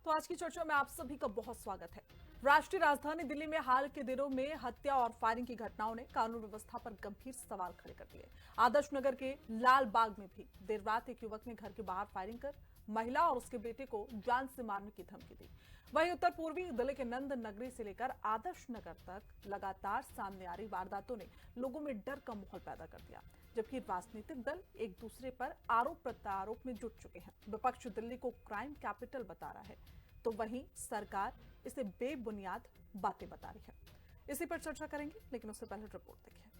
तो आज की चर्चा में आप सभी का बहुत स्वागत है। राष्ट्रीय राजधानी दिल्ली में हाल के दिनों में हत्या और फायरिंग की घटनाओं ने कानून व्यवस्था पर गंभीर सवाल खड़े कर दिए। आदर्श नगर के लाल बाग में भी देर रात एक युवक ने घर के बाहर फायरिंग कर महिला और उसके बेटे को जान से मारने की धमकी दी। वहीं उत्तर पूर्वी दिल्ली के नंद नगरी से लेकर आदर्श नगर तक लगातार सामने आ रही वारदातों ने लोगों में डर का माहौल पैदा कर दिया, जबकि राजनीतिक दल एक दूसरे पर आरोप प्रत्यारोप में जुट चुके हैं। विपक्ष दिल्ली को क्राइम कैपिटल बता रहा है, तो वहीं सरकार इसे बेबुनियाद बातें बता रही है। इसी पर चर्चा करेंगे, लेकिन उससे पहले रिपोर्ट देखिए।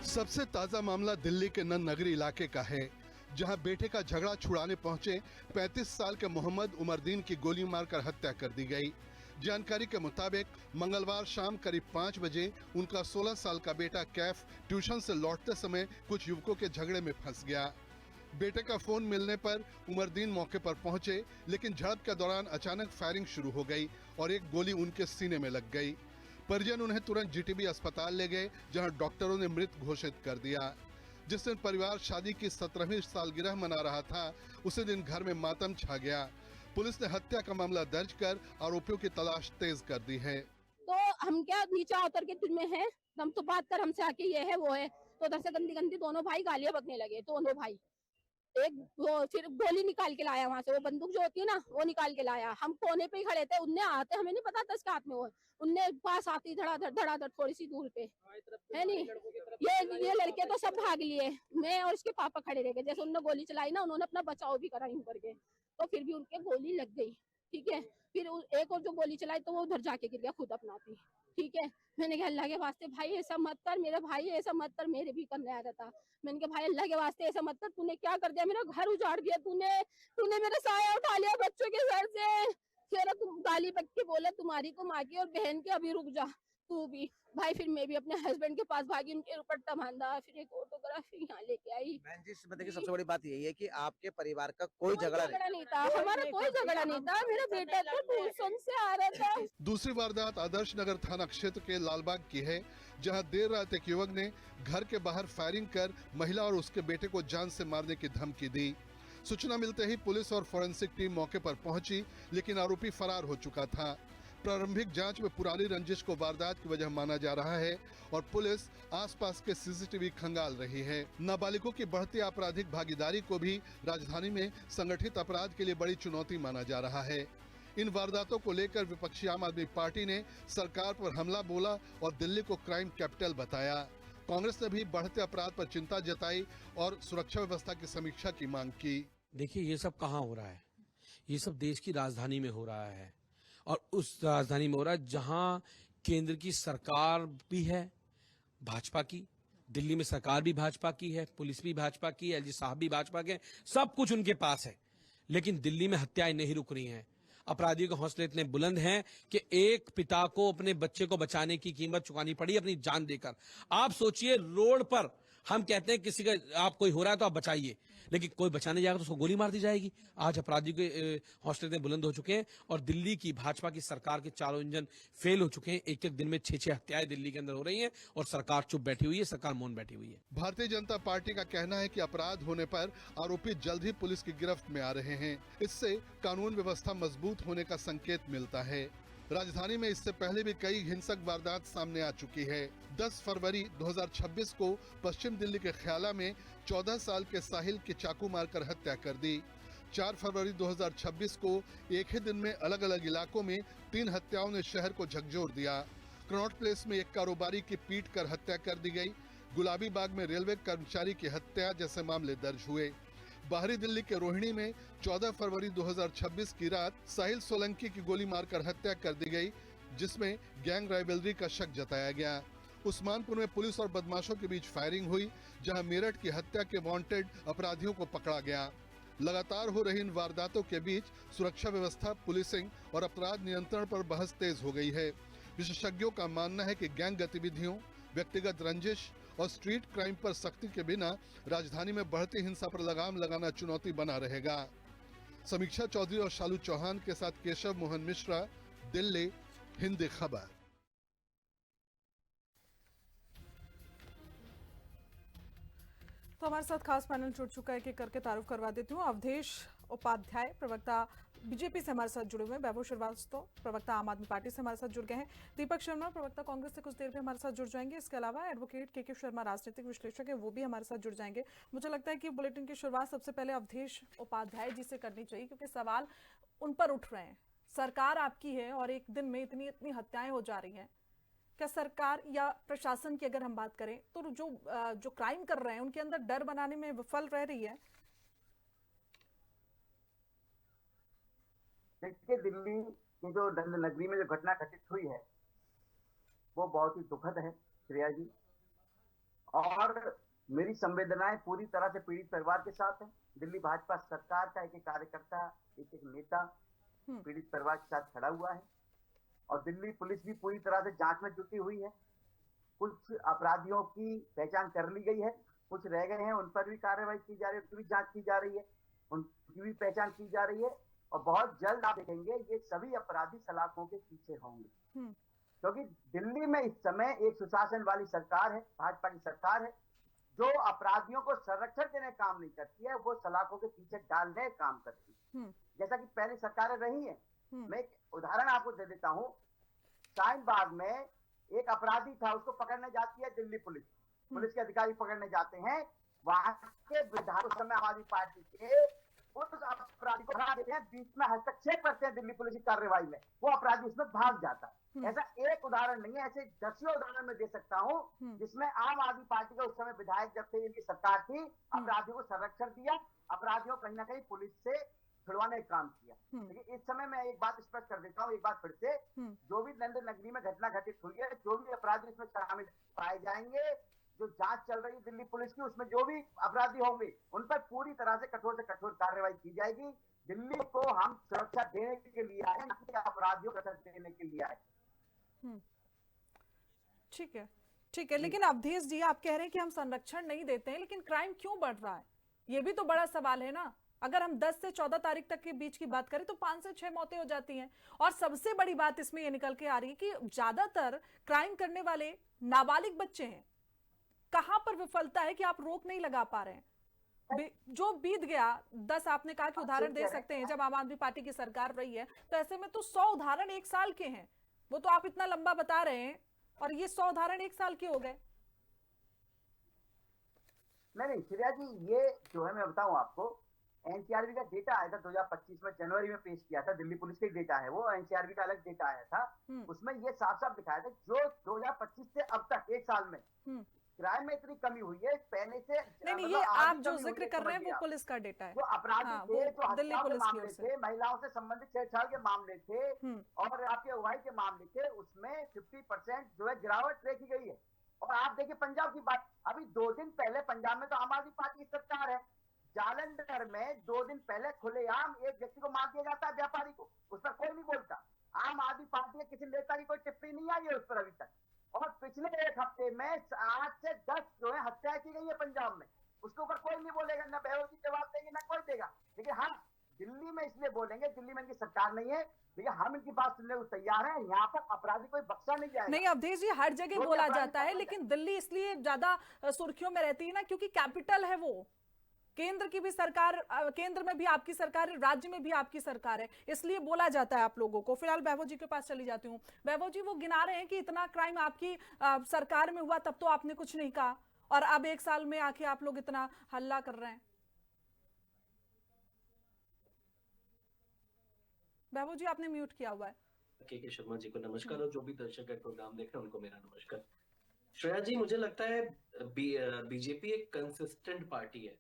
सबसे ताजा मामला दिल्ली के नंद नगरी इलाके का है, जहां बेटे का झगड़ा छुड़ाने पहुंचे 35 साल के मोहम्मद उमरदीन की गोली मारकर हत्या कर दी गई। जानकारी के मुताबिक मंगलवार शाम करीब 5 बजे उनका 16 साल का बेटा कैफ ट्यूशन से लौटते समय कुछ युवकों के झगड़े में फंस गया। बेटे का फोन मिलने पर उमरदीन मौके पर पहुंचे, लेकिन झड़प के दौरान अचानक फायरिंग शुरू हो गई और एक गोली उनके सीने में लग गई। परिजन उन्हें तुरंत जीटीबी अस्पताल ले गए, जहां डॉक्टरों ने मृत घोषित कर दिया। जिस दिन परिवार शादी की 17वीं सालगिरह मना रहा था, उसी दिन घर में मातम छा गया। पुलिस ने हत्या का मामला दर्ज कर आरोपियों की तलाश तेज कर दी है। तो हम क्या नीचे उतर के तुम में है, हम तो बात कर हमसे आके ये है वो है, तो उधर से गंदी गंदी दोनों भाई गालियां बकने लगे। दोनों भाई एक वो फिर गोली निकाल के लाया वहां से, वो बंदूक जो होती है ना वो निकाल के लाया। हम कोने पे ही खड़े थे, उनने आते हमें नहीं पता था इसके हाथ में वो, उनने पास आती धड़ाधड़ थोड़ी सी दूर पे है नहीं, ये लड़के तो सब भाग लिए। मैं और इसके पापा खड़े रह गए। जैसे उन्होंने गोली चलाई ना, उन्होंने अपना बचाव भी करा यूं करके, तो फिर भी उनके गोली लग गई। ठीक है, फिर एक और जो गोली चलाई तो वो उधर जाके गिर गया खुद अपनाती। ठीक है, मैंने कहा अल्लाह के वास्ते भाई ऐसा मत कर, मेरे भाई ऐसा मत कर, मेरे भी करने आ रहा था। मैंने कहा भाई अल्लाह के वास्ते ऐसा मत कर, तूने क्या कर दिया, मेरा घर उजाड़ दिया तूने मेरा साया उठा लिया बच्चों के सर से। फिर तुम गाली बक के बोला तुम्हारी तो माँ की और बहन की, अभी रुक जा तू भी। भाई फिर मैं भी अपने हस्बैंड के पास भागी, उनके दुपट्टा बांधा, फिर एक ऑटोग्राफी यहाँ लेके आई। बहन जी, इसमें देखिए सबसे बड़ी बात यही है कि आपके परिवार का कोई झगड़ा नहीं था, हमारा कोई झगड़ा नहीं था। मेरा बेटा तो ट्यूशन से आ रहा था। दूसरी वारदात आदर्श नगर थाना क्षेत्र के लालबाग की है, जहां देर रात एक युवक ने घर के बाहर फायरिंग कर महिला और उसके बेटे को जान से मारने की धमकी दी। सूचना मिलते ही पुलिस और फोरेंसिक टीम मौके पर पहुंची, लेकिन आरोपी फरार हो चुका था। प्रारंभिक जांच में पुरानी रंजिश को वारदात की वजह माना जा रहा है और पुलिस आसपास के सीसीटीवी खंगाल रही है। नाबालिगों की बढ़ती आपराधिक भागीदारी को भी राजधानी में संगठित अपराध के लिए बड़ी चुनौती माना जा रहा है। इन वारदातों को लेकर विपक्षी आम आदमी पार्टी ने सरकार पर हमला बोला और दिल्ली को क्राइम कैपिटल बताया। कांग्रेस ने भी बढ़ते अपराध पर चिंता जताई और सुरक्षा व्यवस्था की समीक्षा की मांग की। देखिए, ये सब कहाँ हो रहा है? ये सब देश की राजधानी में हो रहा है, और उस राजधानी में हो रहा है जहां केंद्र की सरकार भी है भाजपा की, दिल्ली में सरकार भी भाजपा की है, पुलिस भी भाजपा की है, एलजी साहब भी भाजपा के, सब कुछ उनके पास है। लेकिन दिल्ली में हत्याएं नहीं रुक रही हैं। अपराधियों के हौसले इतने बुलंद हैं कि एक पिता को अपने बच्चे को बचाने की कीमत चुकानी पड़ी अपनी जान देकर। आप सोचिए, रोड पर हम कहते हैं किसी का आप कोई हो रहा है तो आप बचाइए, लेकिन कोई बचाने जाएगा तो उसको गोली मार दी जाएगी। आज अपराधियों के हौसले इतने बुलंद हो चुके हैं और दिल्ली की भाजपा की सरकार के चारों इंजन फेल हो चुके हैं। एक एक दिन में 6-6 हत्याएं दिल्ली के अंदर हो रही हैं और सरकार चुप बैठी हुई है, सरकार मौन बैठी हुई है। भारतीय जनता पार्टी का कहना है कि अपराध होने पर आरोपी जल्द ही पुलिस की गिरफ्त में आ रहे हैं। इससे कानून व्यवस्था मजबूत होने का संकेत मिलता है। राजधानी में इससे पहले भी कई हिंसक वारदात सामने आ चुकी है। 10 फरवरी 2026 को पश्चिम दिल्ली के ख्याला में 14 साल के साहिल की चाकू मारकर हत्या कर दी। 4 फरवरी 2026 को एक ही दिन में अलग अलग इलाकों में 3 हत्याओं ने शहर को झकझोर दिया। कनॉट प्लेस में एक कारोबारी की पीट कर हत्या कर दी गई। गुलाबी बाग में रेलवे कर्मचारी की हत्या जैसे मामले दर्ज हुए। बाहरी दिल्ली के रोहिणी में 14 फरवरी 2026 की रात साहिल सोलंकी की गोली मारकर हत्या कर दी गई, जिसमें गैंग राइवलरी का शक जताया गया। उस्मानपुर में पुलिस और बदमाशों के बीच फायरिंग हुई, जहां मेरठ की हत्या के वांटेड अपराधियों को पकड़ा गया। लगातार हो रही इन वारदातों के बीच सुरक्षा व्यवस्था, पुलिसिंग और अपराध नियंत्रण पर बहस तेज हो गई है। विशेषज्ञों का मानना है कि गैंग गतिविधियों, व्यक्तिगत रंजिश और स्ट्रीट क्राइम पर सख्ती के बिना राजधानी में बढ़ती हिंसा पर लगाम लगाना चुनौती बना रहेगा। समीक्षा चौधरी और शालू चौहान के साथ केशव मोहन मिश्रा, दिल्ली, हिंद खबर। तो हमारे साथ खास पैनल जुड़ चुका है, कि करके तारुफ करवा देती हूँ। अवधेश उपाध्याय प्रवक्ता बीजेपी से हमारे साथ जुड़े हुए हैं, वैभव श्रीवास्तव प्रवक्ता आम आदमी पार्टी से हमारे साथ जुड़ गए हैं, दीपक शर्मा प्रवक्ता कांग्रेस से कुछ देर में हमारे साथ जुड़ जाएंगे। इसके अलावा एडवोकेट के शर्मा राजनीतिक विश्लेषक है, वो भी हमारे साथ जुड़ जाएंगे। मुझे लगता है कि बुलेटिन की शुरुआत सबसे पहले अवधेश उपाध्याय जी से करनी चाहिए, क्योंकि सवाल उन पर उठ रहे हैं। सरकार आपकी है और एक दिन में इतनी इतनी हत्याएं हो जा रही हैं। क्या सरकार या प्रशासन की अगर हम बात करें तो जो क्राइम कर रहे हैं उनके अंदर डर बनाने में विफल रह रही है? देखिए, दिल्ली की जो दंड नगरी में जो घटना घटित हुई है वो बहुत ही दुखद है श्रेया जी, और मेरी संवेदनाएं पूरी तरह से पीड़ित परिवार के साथ है। दिल्ली भाजपा सरकार का एक एक कार्यकर्ता, एक एक नेता पीड़ित परिवार के साथ खड़ा हुआ है, और दिल्ली पुलिस भी पूरी तरह से जांच में जुटी हुई है। कुछ अपराधियों की पहचान कर ली गई है, कुछ रह गए हैं, उन पर भी कार्रवाई की जा रही है, उनकी भी जांच की जा रही है, उनकी भी पहचान की जा रही है, और बहुत जल्द आप देखेंगे ये सभी अपराधी सलाखों के पीछे होंगे। क्योंकि दिल्ली में इस समय एक सुशासन वाली सरकार है, भाजपा की सरकार है, जो अपराधियों को संरक्षण देने का काम नहीं करती है, वो सलाखों के पीछे डालने का काम करती है, जैसा कि पहले सरकारें रही है। मैं एक उदाहरण आपको दे देता हूँ। शाहीन बाग में एक अपराधी था, उसको पकड़ने जाती है दिल्ली पुलिस, पुलिस के अधिकारी पकड़ने जाते हैं, वहां के विधायक उस समय आम आदमी पार्टी के उस अपराधी को हटा देते हैं, बीच में हस्तक्षेप करते हैं दिल्ली पुलिस की कार्रवाई में, वो अपराधी उसमें भाग जाता है। ऐसा एक उदाहरण नहीं है, ऐसे दसियों उदाहरण मैं दे सकता हूँ जिसमें आम आदमी पार्टी के उस समय विधायक जब से इनकी सरकार थी, अपराधियों को संरक्षण दिया, अपराधियों को कहीं ना कहीं पुलिस से छुड़वाने का काम किया। लेकिन इस समय मैं एक बात स्पष्ट कर देता हूँ, एक बार फिर से, जो भी दंड नगरी में घटना घटित हुई है, जो भी अपराधी इसमें शामिल पाए जाएंगे, जो जांच चल रही है दिल्ली पुलिस की, उसमें जो भी अपराधी होंगे उन पर पूरी तरह से कठोर कार्रवाई की जाएगी। दिल्ली को हम सुरक्षा देने के लिए आए, अपराधियों को सुरक्षा देने के लिए आए। ठीक है, ठीक है, लेकिन अवधेश जी आप कह रहे हैं कि हम संरक्षण नहीं देते हैं, लेकिन क्राइम क्यों बढ़ रहा है? ये भी तो बड़ा सवाल है ना। अगर हम 10 से 14 तारीख तक के बीच की बात करें तो 5 से 6 मौतें हो जाती हैं, और सबसे बड़ी बात इसमें ये निकल के आ रही है कि ज्यादातर क्राइम करने वाले नाबालिग बच्चे हैं। कहां पर विफलता है कि आप रोक नहीं लगा पा रहे हैं? जो बीत गया 10 आपने कहा कि उदाहरण दे सकते हैं जब आम आदमी पार्टी की सरकार रही है, तो ऐसे में तो 100 उदाहरण एक साल के हैं, वो तो आप इतना लंबा बता रहे हैं, और ये 100 उदाहरण एक साल के हो गए। नहीं श्रेया जी, ये जो है मैं बताऊं आपको, एनसीआरबी का डेटा आया था 2025 में, जनवरी में पेश किया था, दिल्ली पुलिस का डेटा है वो, एनसीआरबी का अलग डेटा आया था, उसमें ये साफ साफ दिखाया था जो 2025 से अब तक एक साल में क्राइम में इतनी कमी हुई है पहले से। नहीं, ये आप जो जिक्र कर रहे हैं वो पुलिस का डेटा है, जो अपराधी थे, जो दिल्ली हत्या के पुलिस मामले थे, महिलाओं से संबंधित छेड़छाड़ के मामले थे, और आपके अगुवाई के मामले थे, उसमें 50% जो है गिरावट देखी गई है। और आप देखिए पंजाब की बात, अभी 2 दिन पहले पंजाब में तो आम आदमी पार्टी की सरकार है, जालंधर में 2 दिन पहले खुलेआम एक व्यक्ति को मार दिया जाता है, व्यापारी को, उस पर कोई नहीं बोलता। आम आदमी पार्टी के किसी नेता की कोई टिप्पणी नहीं आई है उस पर अभी तक। और पिछले एक हफ्ते में 8 से 10 जो है हत्याएं की गई है पंजाब में, उसके ऊपर कोई नहीं बोलेगा, ना बहू जी जवाब देगी ना कोई देगा। लेकिन हाँ, दिल्ली में इसलिए बोलेंगे, दिल्ली में इनकी सरकार नहीं है, लेकिन हम इनकी बात सुनने को तैयार हैं। यहाँ पर अपराधी कोई बख्शा नहीं जाएगा। नहीं अवधेश जी, हर जगह बोला जाता है, लेकिन दिल्ली इसलिए ज्यादा सुर्खियों में रहती है ना क्योंकि कैपिटल है वो। केंद्र की भी सरकार, केंद्र में भी आपकी सरकार है, राज्य में भी आपकी सरकार है, इसलिए बोला जाता है आप लोगों को। फिलहाल वैभव जी के पास चली जाती हूँ। वैभव जी, वो गिना रहे हैं कि इतना क्राइम आपकी सरकार में हुआ, तब तो आपने कुछ नहीं कहा, और अब 1 साल में आके आप लोग इतना हल्ला कर रहे हैं। वैभव जी, आपने म्यूट किया हुआ है। के शर्मा जी को नमस्कार, और जो भी दर्शक प्रोग्राम देख रहे हैं उनको मेरा नमस्कार। श्रेया जी, मुझे लगता है बीजेपी एक कंसिस्टेंट पार्टी है।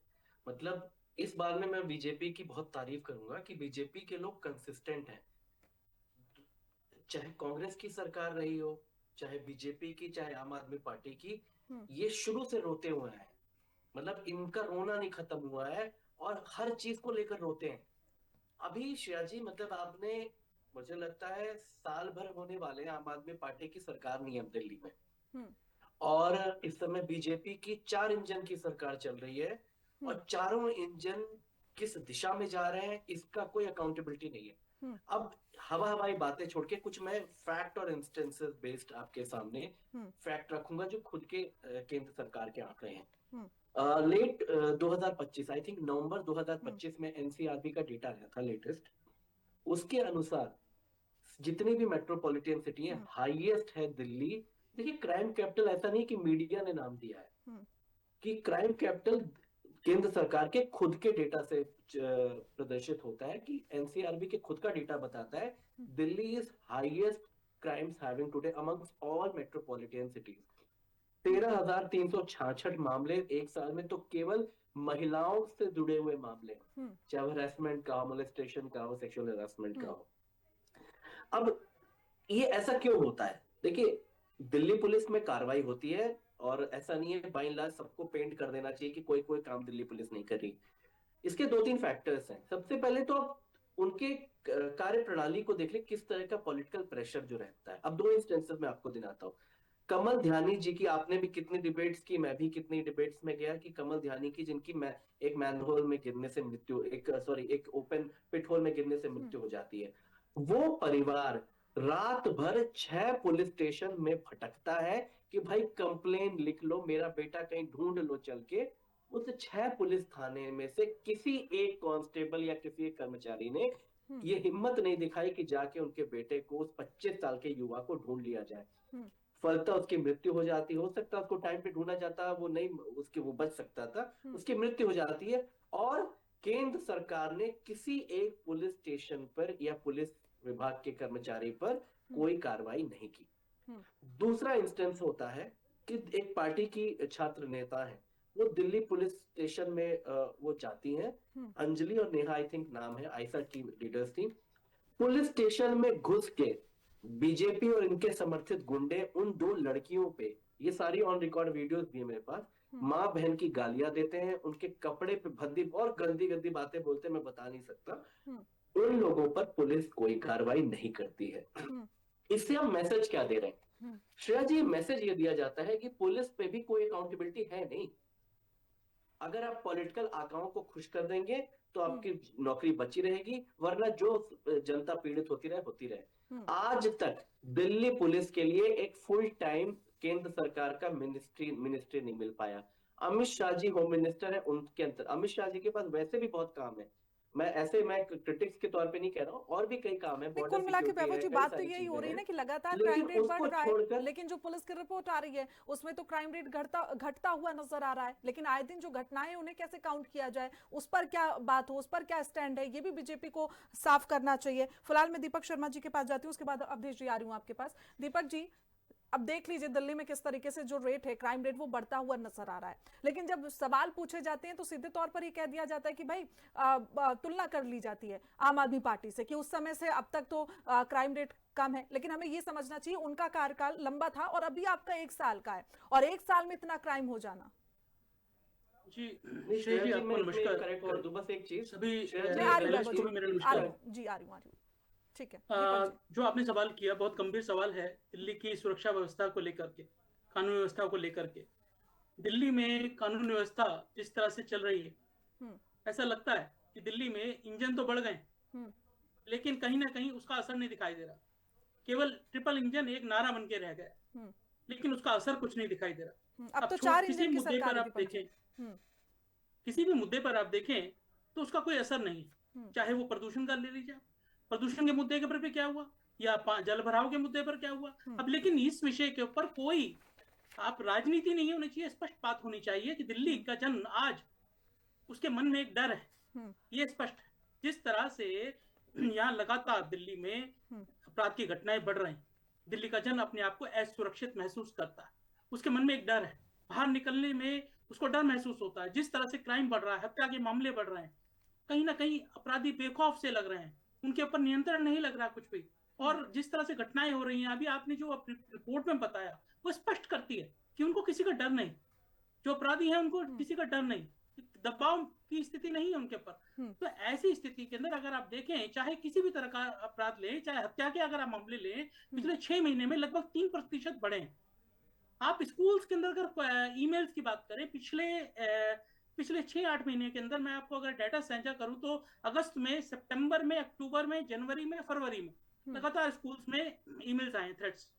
मतलब इस बार में मैं बीजेपी की बहुत तारीफ करूंगा कि बीजेपी के लोग कंसिस्टेंट हैं। चाहे कांग्रेस की सरकार रही हो, चाहे बीजेपी की, चाहे आम आदमी पार्टी की, ये शुरू से रोते हुए हैं। मतलब इनका रोना नहीं खत्म हुआ है, और हर चीज को लेकर रोते हैं। अभी श्रेया जी, मतलब आपने, मुझे लगता है साल भर होने वाले आम आदमी पार्टी की सरकार नहीं है दिल्ली में, और इस समय बीजेपी की 4 इंजन की सरकार चल रही है, और चारों इंजन किस दिशा में जा रहे हैं इसका कोई अकाउंटेबिलिटी नहीं है। अब हवाई बातें छोड़ के कुछ मैं फैक्ट और इंस्टेंसेस बेस्ड आपके सामने फैक्ट रखूंगा जो खुद के केंद्र सरकार के आंकड़े हैं। लेट 2025 आई थिंक नवंबर 2025 में एनसीआरबी का डेटा आया था लेटेस्ट। उसके अनुसार जितनी भी मेट्रोपॉलिटन सिटी है हाईएस्ट है दिल्ली। देखिए क्राइम कैपिटल ऐसा नहीं कि मीडिया ने नाम दिया है कि क्राइम कैपिटल केंद्र सरकार के खुद के डेटा से प्रदर्शित होता है कि एनसीआरबी के खुद का डेटा बताता है Delhi is highest crimes having today amongst all metropolitan cities. 13,366 मामले एक साल में, तो केवल महिलाओं से जुड़े हुए मामले, चाहे हरासमेंट का हो, मोलेस्टेशन का हो, सेक्सुअल हरासमेंट का हो। अब ये ऐसा क्यों होता है? देखिए दिल्ली पुलिस में कार्रवाई होती है और ऐसा नहीं है बाई लार्ज सबको पेंट कर देना चाहिए कि कोई कोई काम दिल्ली पुलिस नहीं कर रही। इसके 2-3 फैक्टर्स हैं। सबसे पहले तो आप उनके कार्य प्रणाली को देख ले, किस तरह का पॉलिटिकल प्रेशर जो रहता है। अब 2 इंस्टेंसेस में आपको दिखाता हूँ। कमल ध्यानी जी की आपने भी कितनी डिबेट्स की, मैं भी कितनी डिबेट्स में गया कि कमल ध्यानी की जिनकी एक मैनहोल में गिरने से मृत्यु, एक ओपन पिट होल में गिरने से मृत्यु हो जाती है। वो परिवार रात भर 6 पुलिस स्टेशन में भटकता है कि भाई कंप्लेन लिख लो, मेरा बेटा कहीं ढूंढ लो चल के। उस 6 पुलिस थाने में से किसी एक कांस्टेबल या किसी एक कर्मचारी ने ये हिम्मत नहीं दिखाई कि जाके उनके बेटे को, उस 25 साल के युवा को ढूंढ लिया जाए। फलता उसकी मृत्यु हो जाती। हो सकता है उसको टाइम पे ढूंढा जाता, वो नहीं, वो बच सकता था, उसकी मृत्यु हो जाती है। और केंद्र सरकार ने किसी एक पुलिस स्टेशन पर या पुलिस विभाग के कर्मचारी पर कोई कार्रवाई नहीं की। दूसरा इंस्टेंस होता है कि एक पार्टी की छात्र नेता है, वो दिल्ली पुलिस स्टेशन में वो जाती हैं, अंजलि और नेहा आई थिंक नाम है, आईसा की लीडर्स थी। पुलिस स्टेशन में घुस के बीजेपी और इनके समर्थित गुंडे उन 2 लड़कियों पे, ये सारी ऑन रिकॉर्ड वीडियोस भी है मेरे पास, माँ बहन की गालियां देते हैं, उनके कपड़े पे भद्दी और गंदी गंदी बातें बोलते हैं, मैं बता नहीं सकता। उन लोगों पर पुलिस कोई कार्रवाई नहीं करती है। इससे हम मैसेज क्या दे रहे हैं श्रेया जी? मैसेज ये दिया जाता है कि पुलिस पे भी कोई अकाउंटेबिलिटी है नहीं। अगर आप पॉलिटिकल आकाओं को खुश कर देंगे तो आपकी नौकरी बची रहेगी, वरना जो जनता पीड़ित होती रहे। आज तक दिल्ली पुलिस के लिए एक फुल टाइम केंद्र सरकार का मिनिस्ट्री नहीं मिल पाया। अमित शाह जी होम मिनिस्टर है, उनके अंतर अमित शाह जी के पास वैसे भी बहुत काम है। मैं क्रिटिक्स के तौर पे नहीं कह रहा हूँ, और भी कई काम है। कुल मिला के वैभव जी बात तो यही हो रही है ना कि लगातार क्राइम रेट बढ़ रहा है, लेकिन जो पुलिस की रिपोर्ट आ रही है उसमें तो क्राइम रेट घटता हुआ नजर आ रहा है। लेकिन आए दिन जो घटनाएं उन्हें कैसे काउंट किया जाए, उस पर क्या बात हो, उस पर क्या स्टैंड है, ये भी बीजेपी को साफ करना चाहिए। फिलहाल मैं दीपक शर्मा जी के पास जाती हूँ, उसके बाद अवधेश जी आ रही हूँ आपके पास। दीपक जी, अब देख लीजिए दिल्ली में किस तरीके से जो रेट है, क्राइम रेट, वो बढ़ता हुआ नजर आ रहा है। लेकिन जब सवाल पूछे जाते हैं तो सीधे तौर पर ये कह दिया जाता है कि भाई तुलना कर ली जाती है आम आदमी पार्टी से कि उस समय से अब तक तो क्राइम रेट कम है। लेकिन हमें ये समझना चाहिए उनका कार्यकाल लंबा था और अभी आपका 1 साल का है, और 1 साल में इतना क्राइम हो जाना। जी श्रेया जी, आपको नमस्कार। करेक्ट कर दूं बस एक चीज, सभी जी आ रही हूँ। ठीक है। जो आपने सवाल किया बहुत गंभीर सवाल है दिल्ली की सुरक्षा व्यवस्था को लेकर के, कानून व्यवस्था को लेकर के। दिल्ली में कानून व्यवस्था जिस तरह से चल रही है, ऐसा लगता है कि दिल्ली में इंजन तो बढ़ गए, लेकिन कहीं ना कहीं उसका असर नहीं दिखाई दे रहा। केवल ट्रिपल इंजन एक नारा बन के रह गया, लेकिन उसका असर कुछ नहीं दिखाई दे रहा। अब तो 4 इंजन किसी की मुद्दे पर सरकार आप देखें, किसी भी मुद्दे पर आप देखें तो उसका कोई असर नहीं। चाहे वो प्रदूषण का ले लीजिए, प्रदूषण के मुद्दे के ऊपर भी क्या हुआ, या जल भराव के मुद्दे पर क्या हुआ। अब लेकिन इस विषय के ऊपर कोई आप राजनीति नहीं होनी चाहिए, स्पष्ट बात होनी चाहिए कि दिल्ली का जन आज उसके मन में एक डर है, ये स्पष्ट है। जिस तरह से यहाँ लगातार दिल्ली में अपराध की घटनाएं बढ़ रही हैं, दिल्ली का जन अपने आप को असुरक्षित महसूस करता है, उसके मन में एक डर है, बाहर निकलने में उसको डर महसूस होता है। जिस तरह से क्राइम बढ़ रहा है, हत्या के मामले बढ़ रहे हैं, कहीं ना कहीं अपराधी बेखौफ से लग रहे हैं, उनके ऊपर नियंत्रण नहीं लग रहा कुछ भी। और जिस तरह से घटनाएं हो रही हैं, अभी आपने जो रिपोर्ट में बताया वो स्पष्ट करती है कि उनको किसी का डर नहीं, जो अपराधी हैं उनको किसी का डर नहीं, दबाव की स्थिति नहीं है उनके ऊपर। तो ऐसी स्थिति के अंदर अगर आप देखें, चाहे किसी भी तरह का अपराध लें, चाहे हत्या के अगर आप मामले लें, पिछले 6 महीने में लगभग 3% बढ़े हैं। आप स्कूल्स के अंदर अगर ईमेल्स की बात करें, पिछले 6-8 महीने के अंदर मैं आपको अगर डाटा साझा करूं तो अगस्त में, सितंबर में, अक्टूबर में, जनवरी में, फरवरी में लगातार स्कूल्स में ईमेल्स आए, थ्रेट्स।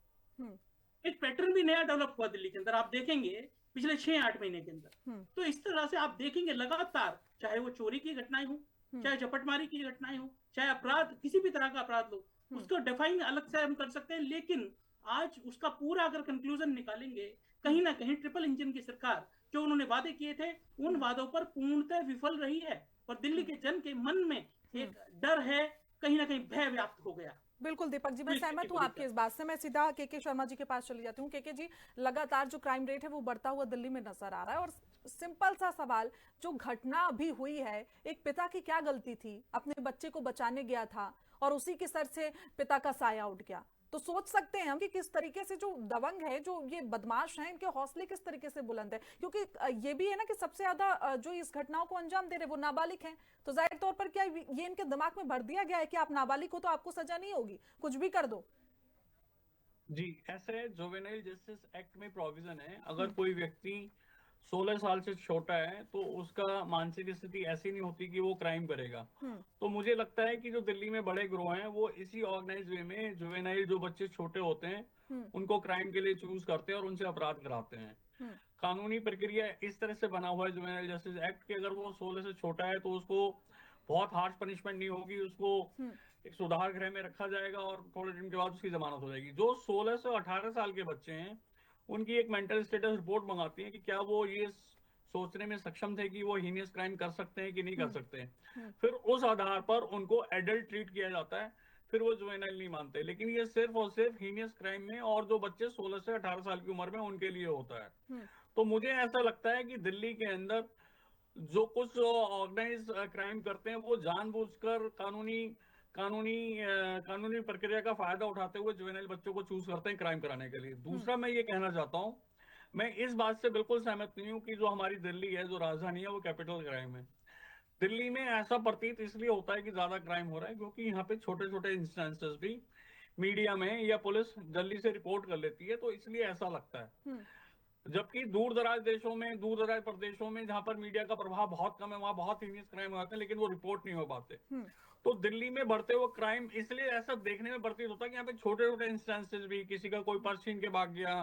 एक पैटर्न भी नया डेवलप हुआ दिल्ली के अंदर। आप देखेंगे पिछले 6-8 महीने के अंदर। तो इस तरह से आप देखेंगे लगातार, चाहे वो चोरी की घटनाएं हो, चाहे झपटमारी की घटनाएं हो, चाहे अपराध, किसी भी तरह का अपराध लो, उसको डिफाइन अलग से हम कर सकते हैं। लेकिन आज उसका पूरा अगर कंक्लूजन निकालेंगे, कहीं ना कहीं ट्रिपल इंजन की सरकार जो उन्होंने वादे किए थे, उन वादों पर पूर्णतः विफल रही है। और दिल्ली के जन के मन में एक डर है, कहीं ना कहीं भय व्याप्त हो गया। बिल्कुल दीपक जी, मैं सहमत हूं आपकी इस बात से। मैं सीधा के शर्मा जी के पास चली जाती हूं। के जी, लगातार जो क्राइम रेट है वो बढ़ता हुआ दिल्ली में नजर आ रहा है, और सिंपल सा सवाल, जो घटना अभी हुई है, एक पिता की क्या गलती थी? अपने बच्चे को बचाने गया था और उसी के सर से पिता का साया उठ गया। तो सोच सकते हैं हम कि किस तरीके से जो दबंग है, जो ये बदमाश हैं, इनके हौसले किस तरीके से बुलंद है। क्योंकि ये भी है ना कि सबसे ज्यादा जो इस घटनाओं को अंजाम दे रहे वो नाबालिग हैं। तो जाहिर तौर पर क्या ये इनके दिमाग में भर दिया गया है कि आप नाबालिग हो तो आपको सजा नहीं होगी, कुछ भी कर दो? जी, ऐसे जुवेनाइल जस्टिस एक्ट में प्रोविजन है, अगर कोई व्यक्ति 16 साल से छोटा है तो उसका मानसिक स्थिति ऐसी नहीं होती कि वो क्राइम करेगा। तो मुझे लगता है कि जो दिल्ली में बड़े गिरोह हैं वो इसी ऑर्गेनाइज वे में जुवेनाइल, जो बच्चे छोटे होते हैं उनको क्राइम के लिए चूज करते हैं और उनसे अपराध कराते हैं। कानूनी प्रक्रिया इस तरह से बना हुआ है जुवेनाइल जस्टिस एक्ट कि अगर वो 16 से छोटा है तो उसको बहुत हार्श पनिशमेंट नहीं होगी, उसको एक सुधार गृह में रखा जाएगा और थोड़े दिन के बाद उसकी जमानत हो जाएगी। जो 16 से 18 साल के बच्चे हैं उनकी एक मेंटल स्टेटस रिपोर्ट मंगाती है कि क्या वो ये सोचने में सक्षम थे कि वो हीनियस क्राइम कर सकते हैं कि नहीं कर सकते हैं। फिर उस आधार पर उनको एडल्ट ट्रीट किया जाता है, फिर वो जुवेनाइल नहीं मानते। लेकिन ये सिर्फ और सिर्फ हीनियस क्राइम में और जो बच्चे 16 से 18 साल की उम्र में उनके लिए होता है। तो मुझे ऐसा लगता है कि दिल्ली के अंदर जो कुछ ऑर्गेनाइज क्राइम करते हैं वो जानबूझकर कानूनी प्रक्रिया का फायदा उठाते हुए जुवेनाइल बच्चों को चूज करते हैं क्राइम कराने के लिए। दूसरा, मैं ये कहना चाहता हूँ, मैं इस बात से बिल्कुल सहमत नहीं हूँ कि जो हमारी दिल्ली है, जो राजधानी है, वो कैपिटल क्राइम है। दिल्ली में ऐसा प्रतीत इसलिए होता है कि ज्यादा क्राइम हो रहा है क्योंकि यहाँ पे छोटे छोटे इंस्टेंसेस भी मीडिया में या पुलिस जल्दी से रिपोर्ट कर लेती है, तो इसलिए ऐसा लगता है। जबकि दूर दराज प्रदेशों में जहां पर मीडिया का प्रभाव बहुत कम है, वहां बहुत हीनियस क्राइम हो जाते हैं लेकिन वो रिपोर्ट नहीं हो पाते। तो दिल्ली में बढ़ते हुए क्राइम इसलिए ऐसा देखने में प्रतीत होता है कि यहाँ पे छोटे छोटे इंस्टेंसेस भी, किसी का कोई पर्स छीन के भाग गया,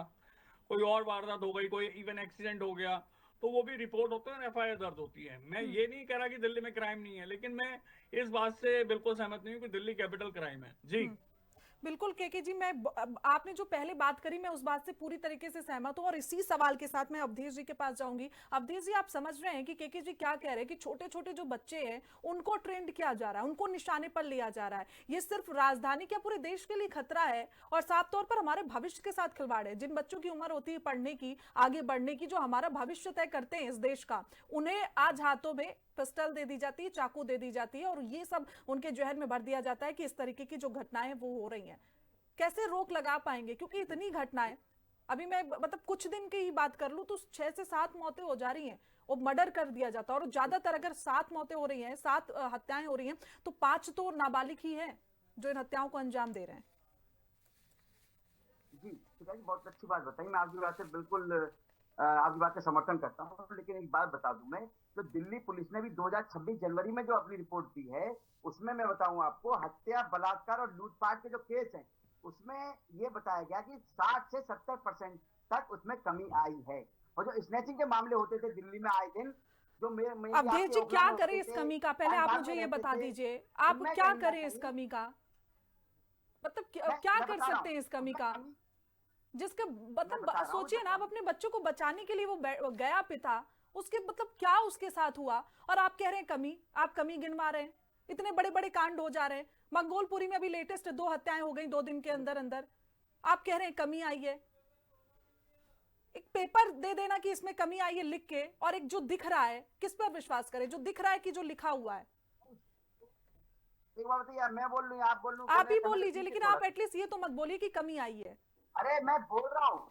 कोई और वारदात हो गई, कोई इवन एक्सीडेंट हो गया, तो वो भी रिपोर्ट होते हैं और एफआईआर दर्ज होती है। मैं ये नहीं कह रहा कि दिल्ली में क्राइम नहीं है, लेकिन मैं इस बात से बिल्कुल सहमत नहीं हूँ कि दिल्ली कैपिटल क्राइम है। जी बिल्कुल के जी, मैं आपने जो पहले बात करी मैं उस बात से पूरी तरीके से सहमत हूं, और इसी सवाल के साथ मैं अवधेश जी के पास जाऊंगी। अवधेश जी, आप समझ रहे हैं कि के जी क्या कह रहे हैं कि छोटे छोटे जो बच्चे हैं उनको ट्रेंड किया जा रहा है, उनको निशाने पर लिया जा रहा है। ये सिर्फ राजधानी क्या पूरे देश के लिए खतरा है, और साफ तौर पर हमारे भविष्य के साथ खिलवाड़ है। जिन बच्चों की उम्र होती है पढ़ने की, आगे बढ़ने की, जो हमारा भविष्य तय करते हैं इस देश का, उन्हें आज हाथों में पिस्टल दे दी जाती है, चाकू दे दी जाती है, और ये सब उनके जहन में भर दिया जाता है कि इस तरीके की जो घटनाएं वो हो रही हैं। कैसे रोक लगा पाएंगे? क्योंकि इतनी घटनाएं, अभी मैं मतलब कुछ दिन की ही बात कर लूं तो 6 से 7 मौतें हो जा रही हैं, और मर्डर कर दिया जाता है। और ज्यादातर अगर 7 मौतें हो रही हैं, 7 हत्याएं हो रही हैं, तो 5 तो नाबालिग ही हैं जो इन हत्याओं को अंजाम दे रहे हैं। जी बहुत अच्छी बात बताई। मैं आपकी बात से बिल्कुल आपकी बात का समर्थन करता हूँ, लेकिन एक बात बता दूं मैं, तो दिल्ली पुलिस ने भी 2026 जनवरी में जो अपनी रिपोर्ट दी है उसमें मैं बताऊं आपको, हत्या, बलात्कार और लूटपाट के जो केस हैं उसमें ये बताया गया कि 60 से 70% तक उसमें कमी आई है। और जो स्नैचिंग के मामले होते थे दिल्ली में आए दिन, जो अवधेश जी क्या करें इस कमी का? पहले आप मुझे ये बता दीजिए, आप क्या करें इस कमी का? मतलब क्या कर सकते हैं इस कमी का? जिसका मतलब सोचिए ना, आप अपने बच्चों को बचाने के लिए वो गया पिता, उसके मतलब क्या उसके साथ हुआ, और आप कह रहे हैं कमी, आप कमी गिनवा रहे हैं। इतने बड़े बड़े कांड हो जा रहे हैं, मंगोलपुरी में भी लेटेस्ट 2 हत्याएं हो गई 2 दिन के अंदर अंदर, आप कह रहे हैं कमी आई है। एक पेपर दे देना कि इसमें कमी आई है लिख के, और एक जो दिख रहा है, किस पर विश्वास करें? जो दिख रहा है कि जो लिखा हुआ है? एक बात बताइए, मैं बोल लूं, आप बोल लूं, आप ही बोल लीजिए, लेकिन आप एटलीस्ट ये तो मत बोलिए कि कमी आई है। अरे मैं बोल रहा हूँ,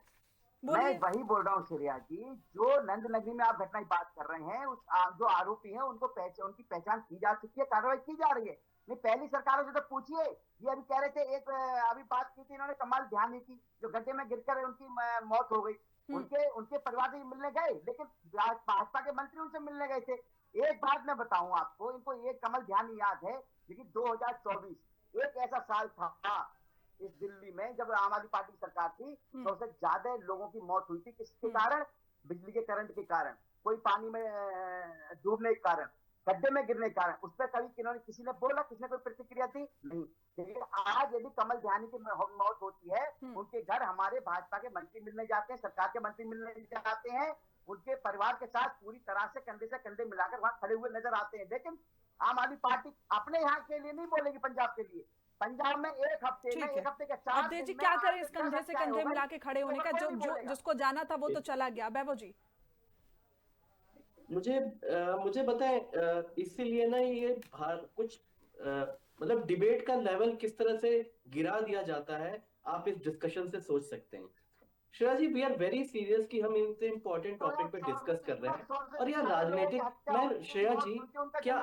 मैं वही बोल रहा हूँ श्रेया जी, जो नंद नगरी में आप घटना की बात कर रहे हैं, उस जो आरोपी हैं उनको उनकी पहचान की जा चुकी है, कार्रवाई की जा रही है। नहीं, पहली सरकारों से तो पूछिए। ये अभी कह रहे थे, एक अभी बात की थी इन्होंने, कमाल ध्यान की, जो गड्ढे में गिरकर उनकी मौत हो गई, उनके परिवार से मिलने गए, लेकिन भाजपा के मंत्री उनसे मिलने गए थे। एक बात मैं बताऊं आपको, इनको एक कमल ध्यान याद है, लेकिन 2024 एक ऐसा साल था इस दिल्ली में जब आम आदमी पार्टी सरकार थी, तो उससे ज्यादा लोगों की मौत हुई थी। किसके कारण? बिजली के करंट के कारण, कोई पानी में डूबने के कारण, गड्ढे में गिरने के कारण, उस पर कभी किसी ने बोला, किसी ने कोई प्रतिक्रिया दी? नहीं। लेकिन आज यदि कमल ध्यानी की मौत होती है, उनके घर हमारे भाजपा के मंत्री मिलने जाते हैं, सरकार के मंत्री मिलने जाते हैं, उनके परिवार के साथ पूरी तरह से कंधे मिलाकर वहां खड़े हुए नजर आते हैं। लेकिन आम आदमी पार्टी अपने यहाँ के लिए नहीं बोलेगी, पंजाब के लिए। पंजाब में एक हफ्ते के 4 अवधेश जी क्या करें इस कंधे से कंधे मिला के खड़े होने का? जो जिसको जाना था वो तो चला गया। वैभव जी मुझे बताएं, इसीलिए ना ये कुछ मतलब डिबेट का लेवल किस तरह से गिरा दिया जाता है, आप इस डिस्कशन से सोच सकते हैं। श्रेया जी, वी आर वेरी सीरियस कि हम इनसे इम्पोर्टेंट टॉपिक पे डिस्कस कर रहे हैं। और यार राजनीतिक, मैं श्रेया जी क्या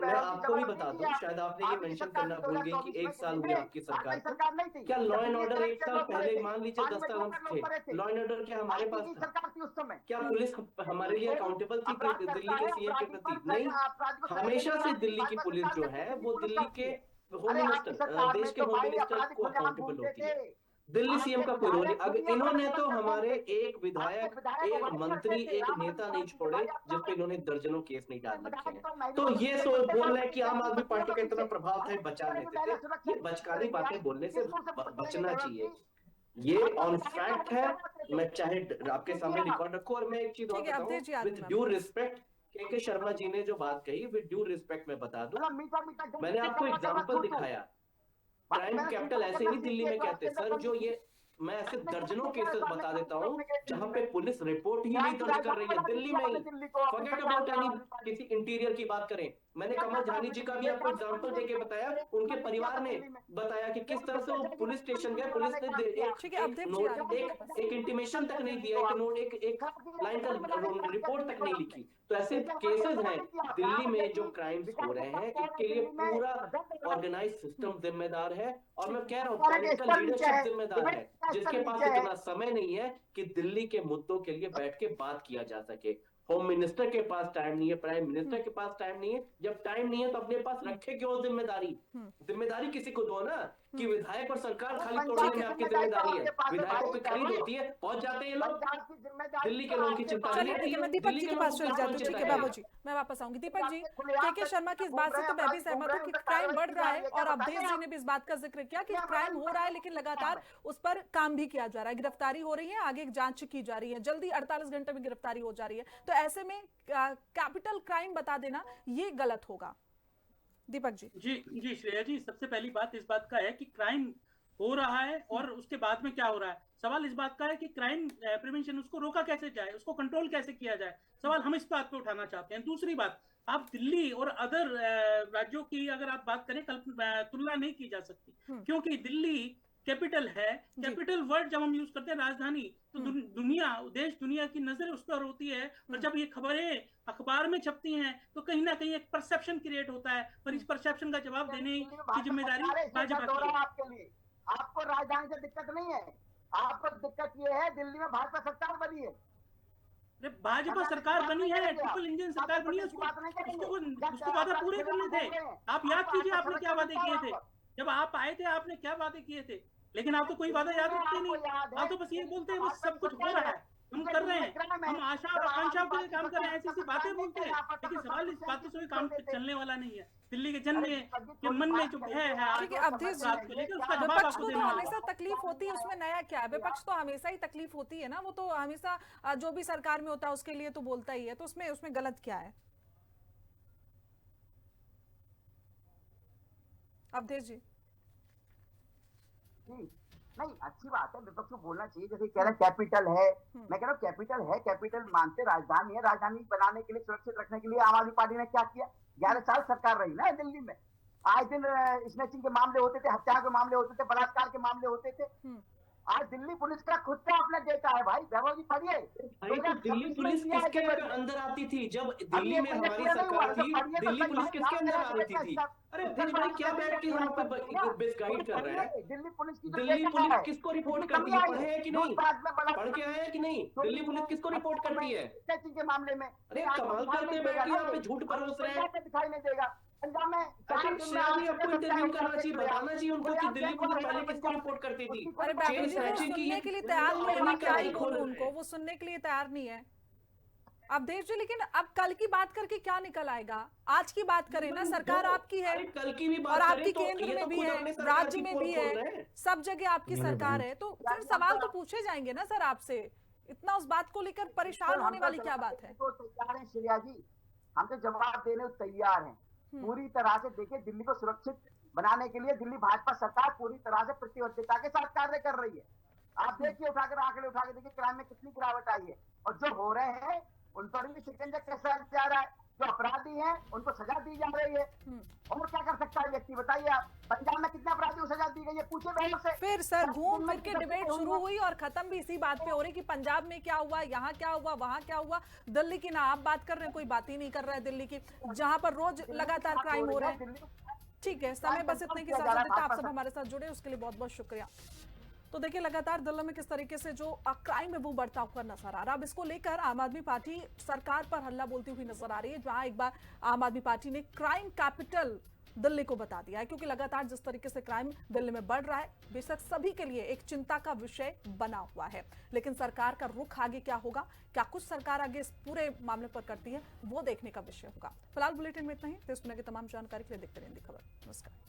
मैं आपको भी बता दूं, शायद आपने ये मेंशन करना भूल गए कि 1 साल हुई आपकी सरकार को। क्या लॉ एंड ऑर्डर 1 साल पहले, मान लीजिए 10 साल हम थे, लॉ एंड ऑर्डर क्या हमारे पास था? क्या पुलिस हमारे लिए अकाउंटेबल थी दिल्ली के सीएम के प्रति? नहीं। हमेशा से दिल्ली की पुलिस जो है वो दिल्ली के होम मिनिस्टर, देश के होम मिनिस्टर को अकाउंटेबल होती है। दिल्ली सीएम का कोई रोल नहीं। अब इन्होंने तो हमारे एक विधायक, एक मंत्री, एक नेता नहीं छोड़े जिस पे इन्होंने दर्जनों केस नहीं डाल रखे हैं। तो ये बोल रहे हैं कि आम आदमी पार्टी का इतना प्रभाव था, बचा लेते थे। ये बचकानी बातें बोलने से बचना चाहिए। ये ऑन फैक्ट है। मैं चाहे आपके सामने रिकॉर्ड रखूं। और मैं एक चीज और बताऊं, विद ड्यू रिस्पेक्ट, के शर्मा जी ने जो बात कही, विद ड्यू रिस्पेक्ट मैं बता दूं, मैंने आपको एग्जांपल दिखाया। क्राइम कैपिटल ऐसे नहीं दिल्ली में कहते सर। जो ये मैं ऐसे दर्जनों केसेस बता देता हूँ जहां पे पुलिस रिपोर्ट ही नहीं दर्ज कर रही है, दिल्ली में ही। फॉरगेट अबाउट एनी किसी इंटीरियर की बात करें। मैंने कमल ध्यानी जी का भी आपको एग्जांपल देके बताया, उनके परिवार ने बताया कि किस तरह से वो पुलिस स्टेशन गए, पुलिस ने एक इंटीमेशन तक नहीं दिया, एक लाइन का रिपोर्ट तक नहीं लिखी। तो ऐसे केसेस हैं दिल्ली में जो क्राइम्स हो रहे हैं, इसके लिए पूरा ऑर्गेनाइज सिस्टम जिम्मेदार है। और मैं कह रहा हूँ पॉलिटिकल लीडरशिप जिम्मेदार है, जिसके पास इतना समय नहीं है कि दिल्ली के मुद्दों के लिए बैठ के बात किया जा सके। होम मिनिस्टर के पास टाइम नहीं है, प्राइम मिनिस्टर के पास टाइम नहीं है। जब टाइम नहीं है तो अपने पास रखे क्यों जिम्मेदारी? जिम्मेदारी किसी को दो ना, कि विधायक और सरकार खाली तोड़ने में आपकी जिम्मेदारी है। विधायकों की खरीद होती है, पहुंच जाते हैं लोग, दिल्ली के लोगों की चिंता नहीं है। ठीक है, मैं दीपक जी के पास चली जाती हूँ। ठीक है बाबू जी, मैं वापस आऊंगी। दीपक जी, के शर्मा की इस बात से तो मैं भी सहमत हूँ कि क्राइम बढ़ रहा है, और अवधेश जी ने भी इस बात का जिक्र किया कि क्राइम हो रहा है लेकिन लगातार उस पर काम भी किया जा रहा है, गिरफ्तारी हो रही है, आगे जांच की जा रही है, जल्दी 48 घंटे में गिरफ्तारी हो जा रही है। तो ऐसे में कैपिटल क्राइम बता देना ये गलत होगा। दीपक जी। जी श्रेया जी, सबसे पहली बात इस बात का है कि क्राइम हो रहा है और उसके बाद में क्या हो रहा है। सवाल इस बात का है कि क्राइम प्रिवेंशन, उसको रोका कैसे जाए, उसको कंट्रोल कैसे किया जाए। सवाल हम इस बात पे उठाना चाहते हैं। दूसरी बात, आप दिल्ली और अदर राज्यों की अगर आप बात करें, तुलना नहीं की जा सकती, क्योंकि दिल्ली कैपिटल है। कैपिटल वर्ड जब हम यूज करते हैं राजधानी, तो देश दुनिया की नजर उस पर होती है। और जब ये खबरें अखबार में छपती हैं तो कहीं ना कहीं एक परसेप्शन क्रिएट होता है, और इस परसेप्शन का जवाब देने की जिम्मेदारी भाजपा की है। आपको राजधानी से दिक्कत नहीं है, आपको दिक्कत ये है दिल्ली में भाजपा सरकार बनी है। भाजपा सरकार बनी है, ट्रिपल इंजन सरकार बनी है, उसको वादा पूरे करने थे। आप याद कीजिए आपने क्या वादे किए थे जब आप आए थे, आपने क्या वादे किए थे। लेकिन आप तो कोई वादा याद रखते नहीं, आप तो बस ये बोलते हैं बस सब कुछ हो रहा है, हम कर रहे हैं, हम आशा और आकांक्षाओं के लिए काम कर रहे हैं, ऐसी बातें बोलते हैं। लेकिन सवाल इस बातों से काम चलने वाला नहीं है। दिल्ली के जन में के मन में जो है विपक्ष को तो हमेशा तकलीफ होती है, उसमें नया क्या है। विपक्ष तो हमेशा ही तकलीफ होती है ना, वो तो हमेशा जो भी सरकार में होता है उसके लिए तो बोलता ही है, तो उसमें गलत क्या है। अवधेश जी। नहीं, अच्छी बात है, विपक्ष को बोलना चाहिए। जैसे कह रहे कैपिटल है, मैं कह रहा हूँ कैपिटल है, कैपिटल मानते, राजधानी है, राजधानी बनाने के लिए, सुरक्षित रखने के लिए आम आदमी पार्टी ने क्या किया। 11 साल सरकार रही ना दिल्ली में, आए दिन स्नैचिंग के मामले होते थे, हत्या के मामले होते थे, बलात्कार के मामले होते थे। आज दिल्ली पुलिस का खुद का अपना डेटा है भाई, वैभव जी पढ़िए। तो दिल्ली पुलिस किसके अंदर आती थी जब दिल्ली में हमारी सरकार थी? दिल्ली पुलिस किसके अंदर आ रही थी? अरे अवधेश भाई क्या बैठ के यहाँ पे बेसगाइड कर रहे हैं? दिल्ली पुलिस किसको रिपोर्ट करती है? पढ़े हैं कि नहीं? पढ़ के आए हैं कि नहीं? दिल्ली पुलिस किसको रिपोर्ट करती है के मामले में? अरे कमाल करते बैठ के यहाँ पे झूठ परोस रहे हैं। दिखाई नहीं देगा। पंजाब में आपको इंटरव्यू करना चाहिए, बताना चाहिए उनको कि दिल्ली पुलिस पहले किसको रिपोर्ट करती थी। अरे सुनने के लिए तैयार नहीं है, क्या ही बोलूं उनको, वो सुनने के लिए तैयार नहीं है। अब देव जी, लेकिन अब कल की बात करके क्या निकल आएगा? आज की बात करें ना, सरकार आपकी है कल की भी बात और आपकी करें तो केंद्र ये में तो भी खुद है, अपने सरकार राज्य की में पोल भी खोल है, रहे हैं। सब जगह आपकी सरकार है, तो फिर सवाल तो पूछे जाएंगे ना सर आपसे। इतना उस बात को लेकर परेशान होने वाली क्या बात है? तो तैयार है श्रेया जी, हम तो जवाब देने को तैयार हैं पूरी तरह से। देखिए, दिल्ली को सुरक्षित बनाने के लिए दिल्ली भाजपा सरकार पूरी तरह से प्रतिबद्धता के साथ कार्य कर रही है। आप देखिए, उठाकर आंकड़े उठा के देखिए क्राइम में कितनी गिरावट आई है, और जो हो रहे हैं उन पर भी शिकंजा कैसा जा रहा है। जो अपराधी हैं उनको सजा दी जा रही है। और क्या कर सकता है व्यक्ति, बताइए आप। पंजाब में कितने अपराधियों को सजा दी गई है, पूछे लोगों से। फिर सर घूम फिर के डिबेट शुरू हुई और खत्म भी इसी बात पे हो रही कि पंजाब में क्या हुआ, यहाँ क्या हुआ, वहां क्या हुआ। दिल्ली की ना आप बात कर रहे हैं, कोई बात ही नहीं कर रहा है दिल्ली की, जहां पर रोज लगातार क्राइम हो रहे हैं। ठीक है, समय बस इतने की इजाजत देता। आप सब हमारे साथ जुड़े उसके लिए बहुत बहुत शुक्रिया। तो देखिए, लगातार दिल्ली में किस तरीके से जो क्राइम है वो बढ़ता हुआ नजर आ रहा है। अब इसको लेकर आम आदमी पार्टी सरकार पर हल्ला बोलती हुई नजर आ रही है, जहां एक बार आम आदमी पार्टी ने क्राइम कैपिटल दिल्ली को बता दिया है, क्योंकि लगातार जिस तरीके से क्राइम दिल्ली में बढ़ रहा है, बेशक सभी के लिए एक चिंता का विषय बना हुआ है। लेकिन सरकार का रुख आगे क्या होगा, क्या कुछ सरकार आगे इस पूरे मामले पर करती है, वो देखने का विषय होगा। फिलहाल बुलेटिन में इतना ही। देश दुनिया की तमाम जानकारी के लिए देखते रहें दी खबर। नमस्कार।